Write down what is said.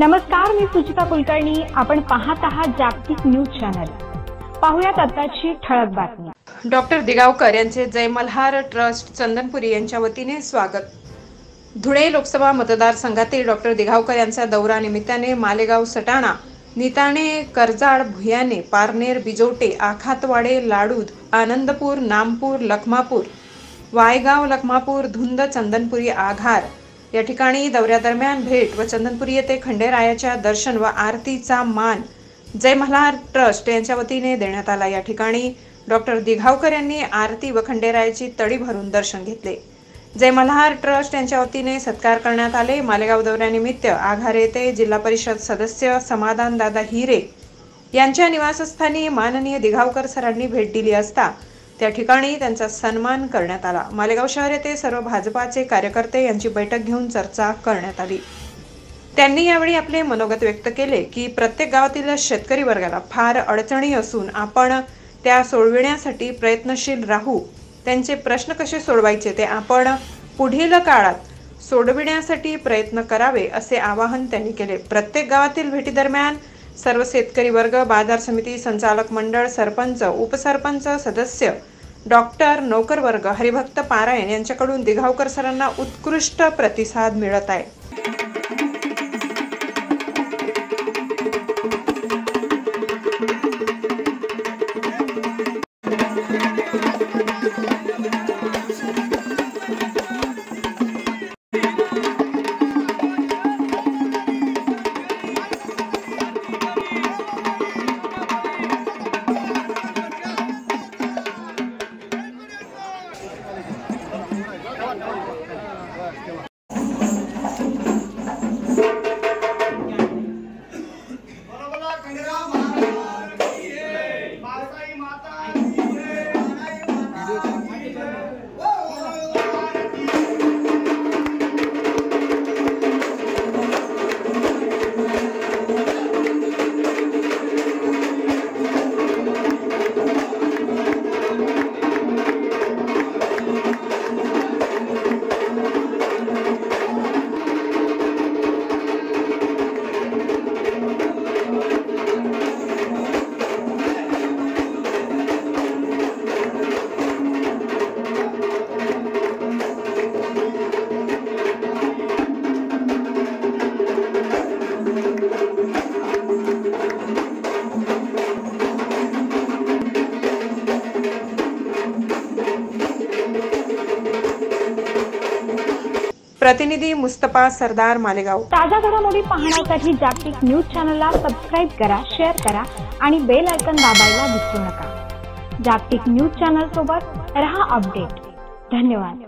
नमस्कार, मी सुचिता कुलकर्णी. आपण पाहत आहात जागतिक न्यूज चॅनल. पाहुयात आताची ठळक बातमी. डॉक्टर दिगावकर यांचे जय मल्हार ट्रस्ट चंदनपुरी यांच्या वतीने स्वागत. धुळे लोकसभा मतदारसंघातील डॉक्टर दिगावकर यांचा दौरा निमित्ताने मालेगाव, सटाणा, निताणे, कर्जाळ, भुयाणे, पारनेर, बिजोटे, आखातवाडे, लाडूद, आनंदपूर, नामपूर, लखमापूर, वायगाव, लखमापूर, धुंद, चंदनपुरी, आघार या ठिकाणी दौऱ्यादरम्यान भेट व चंदनपुरी येथे खंडेरायाच्या दर्शन व आरतीचा मान जय मल्हार ट्रस्ट यांच्या वतीने देण्यात आला. या ठिकाणी डॉक्टर दिगावकर यांनी आरती व खंडेरायाची तळी भरून दर्शन घेतले. जय मल्हार ट्रस्ट यांच्या वतीने सत्कार करण्यात आले. मालेगाव दौऱ्यानिमित्त आघार येथे जिल्हा परिषद सदस्य समाधान दादा हिरे यांच्या निवासस्थानी माननीय दिगावकर सरांनी भेट दिली असता त्या ठिकाणी त्यांचा सन्मान करण्यात आला. मालेगाव शहर येथे सर्व भाजपाचे कार्यकर्ते यांची बैठक घेऊन चर्चा करण्यात आली. त्यांनी यावेळी आपले मनोगत व्यक्त केले की प्रत्येक गावातील शेतकरी वर्गाला फार अडचणी असून आपण त्या सोडविण्यासाठी प्रयत्नशील राहू. त्यांचे प्रश्न कसे सोडवायचे ते आपण पुढील काळात सोडविण्यासाठी प्रयत्न करावे असे आवाहन त्यांनी केले. प्रत्येक गावातील भेटीदरम्यान सर्व शेतकरी वर्ग, बाजार समिती संचालक मंडळ, सरपंच, उपसरपंच, सदस्य, डॉक्टर, नोकर वर्ग, हरिभक्त पारायण यांच्याकडून दिगावकर सरांना उत्कृष्ट प्रतिसाद मिळत आहे. प्रतिनिधी मुस्तफा सरदार, मालेगाव. ताजा घडामोडी पाहण्यासाठी जागतिक न्यूज चॅनलला सबस्क्राईब करा, शेअर करा आणि बेल आयकॉन दाबायला विसरू नका. जागतिक न्यूज चॅनल सोबत रहा अपडेट. धन्यवाद.